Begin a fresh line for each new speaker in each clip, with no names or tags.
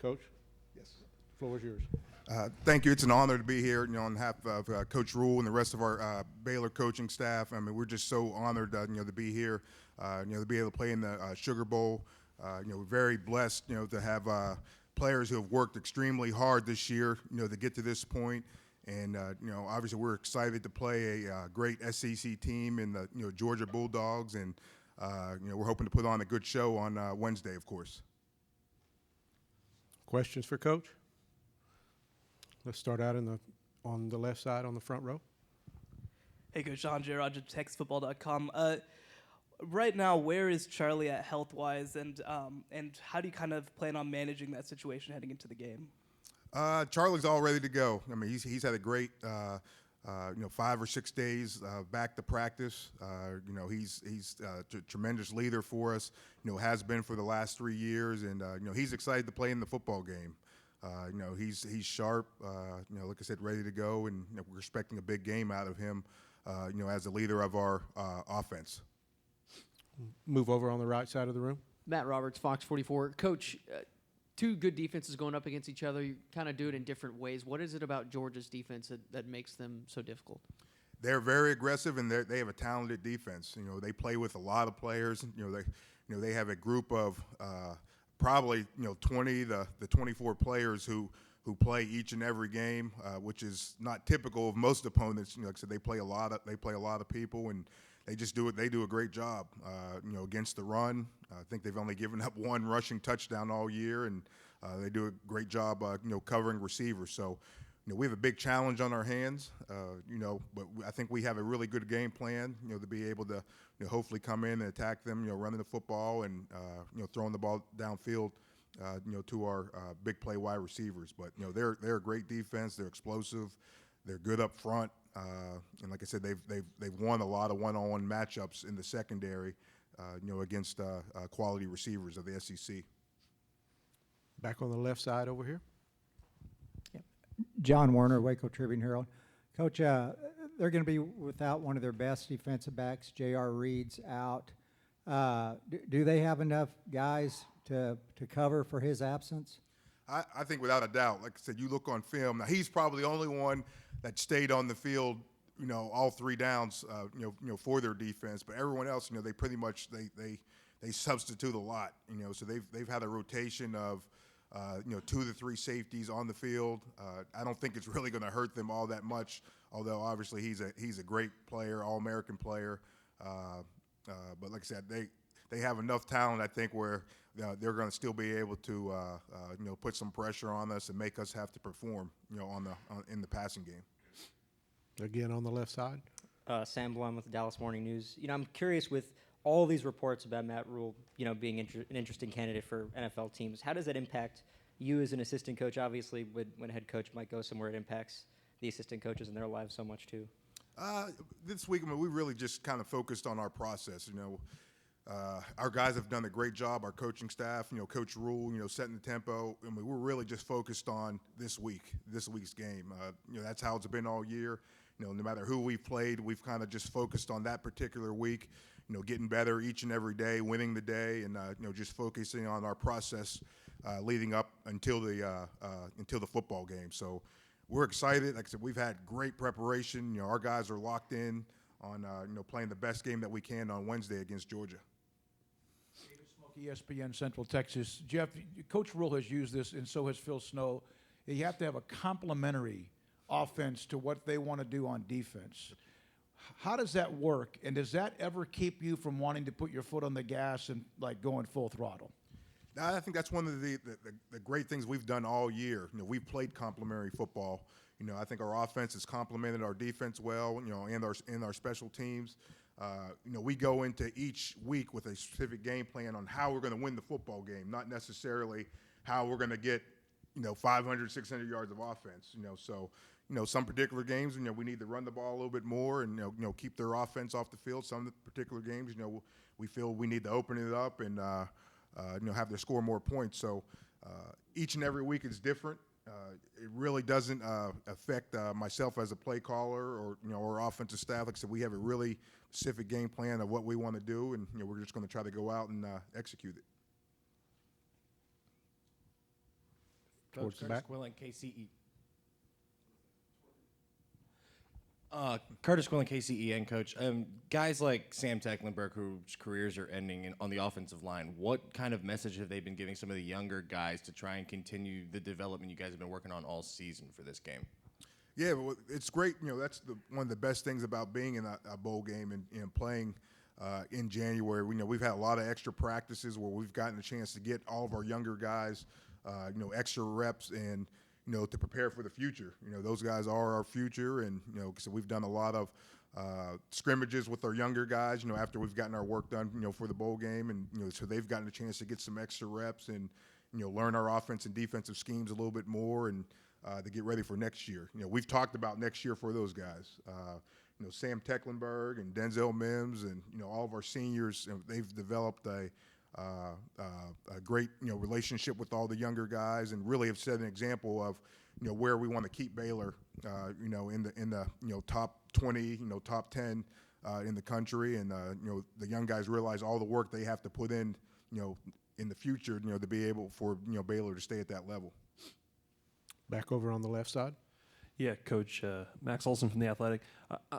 Coach,
Yes.
the floor is yours.
Thank you. It's an honor to be here, on behalf of Coach Rule and the rest of our Baylor coaching staff. I mean, we're just so honored, to be here, to be able to play in the Sugar Bowl. We're very blessed, to have players who have worked extremely hard this year, to get to this point. And, obviously we're excited to play a great SEC team in the, Georgia Bulldogs. And, we're hoping to put on a good show on Wednesday, of course.
Questions for Coach? Let's start out on the left side on the front row.
Hey, Coach John J. Rogers, TexasFootball.com. Right now, where is Charlie at health-wise, and how do you kind of plan on managing that situation heading into the game?
Charlie's all ready to go. I mean, he's had a great, 5 or 6 days back to practice. He's a tremendous leader for us. Has been for the last 3 years, and he's excited to play in the football game. He's sharp. Like I said, ready to go, and we're expecting a big game out of him. As the leader of our offense.
Move over on the right side of the room.
Matt Roberts, Fox 44. Coach, two good defenses going up against each other. You kind of do it in different ways. What is it about Georgia's defense that makes them so difficult?
They're very aggressive, and they have a talented defense. They play with a lot of players. They have a group of probably 20 the 24 players who play each and every game, which is not typical of most opponents. Like I said, they play a lot of people, and they just do it. They do a great job, against the run. I think they've only given up 1 rushing touchdown all year, and they do a great job, covering receivers. So, we have a big challenge on our hands, but I think we have a really good game plan, to be able to hopefully come in and attack them, running the football and, throwing the ball downfield, to our big play wide receivers. But, they're a great defense. They're explosive. They're good up front. And like I said, they've won a lot of one-on-one matchups in the secondary, against quality receivers of the SEC.
Back on the left side over here.
John Werner, Waco Tribune Herald. Coach, they're going to be without one of their best defensive backs. J.R. Reed's out. Do they have enough guys to cover for his absence?
I think without a doubt. Like I said, you look on film. Now, he's probably the only one that stayed on the field, all 3 downs, for their defense. But everyone else, they pretty much they substitute a lot. So they've had a rotation of 2 to 3 safeties on the field. I don't think it's really going to hurt them all that much, although obviously he's a great player, All-American player. But like I said, they have enough talent, I think, where they're going to still be able to put some pressure on us and make us have to perform, in the passing game.
Again on the left side.
Sam Blum with the Dallas Morning News. I'm curious, with all these reports about Matt Rule, being an interesting candidate for NFL teams, how does that impact you as an assistant coach? Obviously, when a head coach might go somewhere, it impacts the assistant coaches in their lives so much too.
This week, we really just kind of focused on our process. Our guys have done a great job. Our coaching staff, Coach Rule, setting the tempo. We're really just focused on this week's game. That's how it's been all year. No matter who we've played, we've kind of just focused on that particular week. Getting better each and every day, winning the day, and just focusing on our process leading up until the football game. So we're excited. Like I said, we've had great preparation. Our guys are locked in on playing the best game that we can on Wednesday against Georgia.
ESPN Central Texas. Jeff, Coach Rule has used this, and so has Phil Snow. You have to have a complementary offense to what they want to do on defense. How does that work, and does that ever keep you from wanting to put your foot on the gas and going full throttle?
I think that's one of the great things we've done all year. We've played complementary football. I think our offense has complemented our defense well. And our special teams. We go into each week with a specific game plan on how we're going to win the football game, not necessarily how we're going to get 500, 600 yards of offense. So some particular games, we need to run the ball a little bit more and keep their offense off the field. Some particular games, we feel we need to open it up and have them score more points. So each and every week is different. It really doesn't affect myself as a play caller or our offensive staff. Like I said, we have a really specific game plan of what we want to do, and we're just going to try to go out and execute it.
towards the
Curtis
back.
Quillen, KCE. Curtis Quillen, KCEN coach. Guys like Sam Tecklenburg, whose careers are ending on the offensive line, what kind of message have they been giving some of the younger guys to try and continue the development you guys have been working on all season for this game?
Yeah, well, it's great. That's one of the best things about being in a bowl game and playing in January. We've had a lot of extra practices where we've gotten a chance to get all of our younger guys, extra reps and, to prepare for the future. Those guys are our future, and, so we've done a lot of scrimmages with our younger guys, after we've gotten our work done, for the bowl game, and, so they've gotten a chance to get some extra reps and, learn our offense and defensive schemes a little bit more and to get ready for next year. We've talked about next year for those guys. Sam Tecklenburg and Denzel Mims and, all of our seniors, they've developed a great, relationship with all the younger guys and really have set an example of, where we want to keep Baylor, in the top 20, top 10 in the country. And, the young guys realize all the work they have to put in the future, to be able for, Baylor to stay at that level.
Back over on the left side.
Yeah, Coach Max Olson from The Athletic.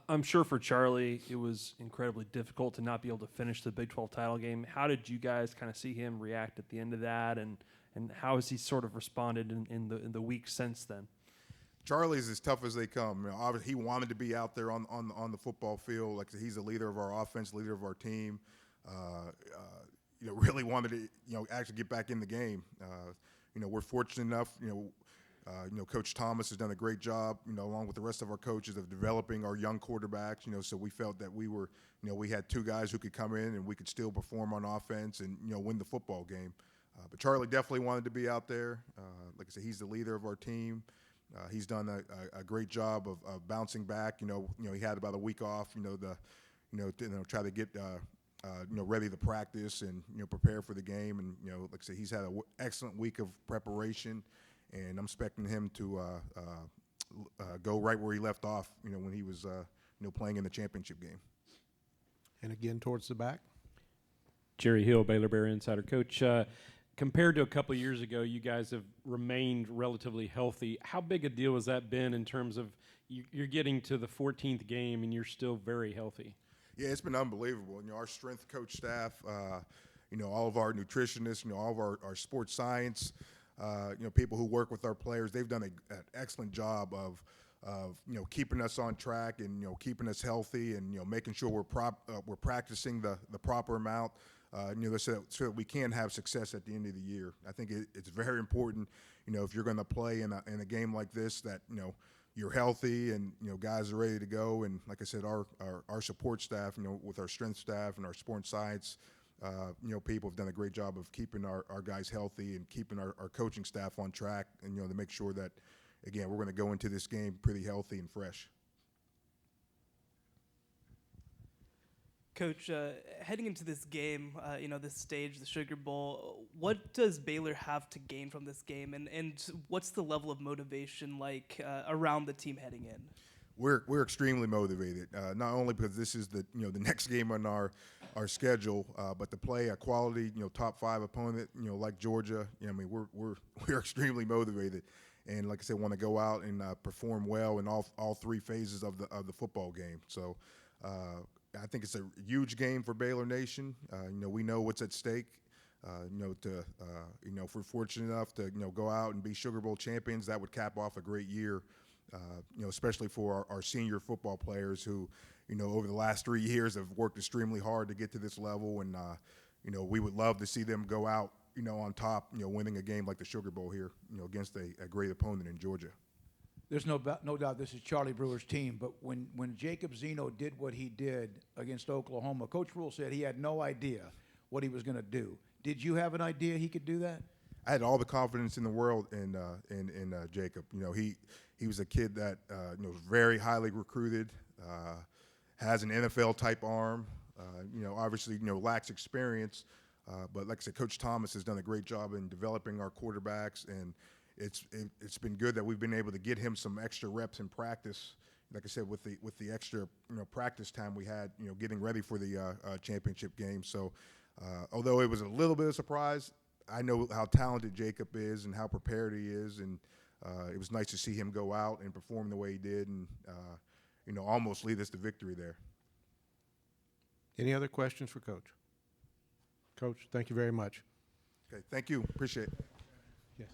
I'm sure for Charlie it was incredibly difficult to not be able to finish the Big 12 title game. How did you guys kind of see him react at the end of that, and how has he sort of responded in the weeks since then?
Charlie's as tough as they come. Obviously, he wanted to be out there on the football field. Like he's the leader of our offense, leader of our team. Really wanted to actually get back in the game. We're fortunate enough. Coach Thomas has done a great job, along with the rest of our coaches, of developing our young quarterbacks. So we felt that we were, we had two guys who could come in and we could still perform on offense and, win the football game. But Charlie definitely wanted to be out there. Like I said, he's the leader of our team. He's done a great job of bouncing back. He had about a week off. Try to get ready to practice and prepare for the game. And like I said, he's had an excellent week of preparation. And I'm expecting him to go right where he left off, when he was, playing in the championship game.
And again towards the back.
Jerry Hill, Baylor Bear Insider. Coach, compared to a couple of years ago, you guys have remained relatively healthy. How big a deal has that been in terms of you're getting to the 14th game and you're still very healthy?
Yeah, it's been unbelievable. Our strength coach staff, all of our nutritionists, all of our sports science, people who work with our players, they've done an excellent job of keeping us on track and keeping us healthy and making sure we're practicing the proper amount, so that we can have success at the end of the year. I think it's very important, if you're going to play in a game like this, that you're healthy and guys are ready to go. And like I said, our support staff, with our strength staff and our sports science. People have done a great job of keeping our guys healthy and keeping our coaching staff on track and, to make sure that, again, we're going to go into this game pretty healthy and fresh.
Coach, heading into this game, this stage, the Sugar Bowl, what does Baylor have to gain from this game, and what's the level of motivation like around the team heading in?
We're extremely motivated, not only because this is the next game on our schedule, but to play a quality top 5 opponent like Georgia. We're extremely motivated, and like I said, want to go out and perform well in all 3 phases of the football game. So I think it's a huge game for Baylor Nation. We know what's at stake. If we're fortunate enough to go out and be Sugar Bowl champions, that would cap off a great year. Especially for our senior football players who, over the last 3 years have worked extremely hard to get to this level. And, we would love to see them go out, on top, winning a game like the Sugar Bowl here, against a great opponent in Georgia.
There's no doubt this is Charlie Brewer's team, but when Jacob Zeno did what he did against Oklahoma, Coach Rule said he had no idea what he was going to do. Did you have an idea he could do that?
I had all the confidence in the world in Jacob. He was a kid that was very highly recruited, has an NFL type arm. Obviously lacks experience, but like I said, Coach Thomas has done a great job in developing our quarterbacks, and it's been good that we've been able to get him some extra reps in practice. Like I said, with the extra practice time we had, getting ready for the championship game. So although it was a little bit of a surprise, I know how talented Jacob is and how prepared he is, and it was nice to see him go out and perform the way he did, and almost lead us to victory there.
Any other questions for Coach? Coach, thank you very much.
Okay, thank you. Appreciate it.
Yes.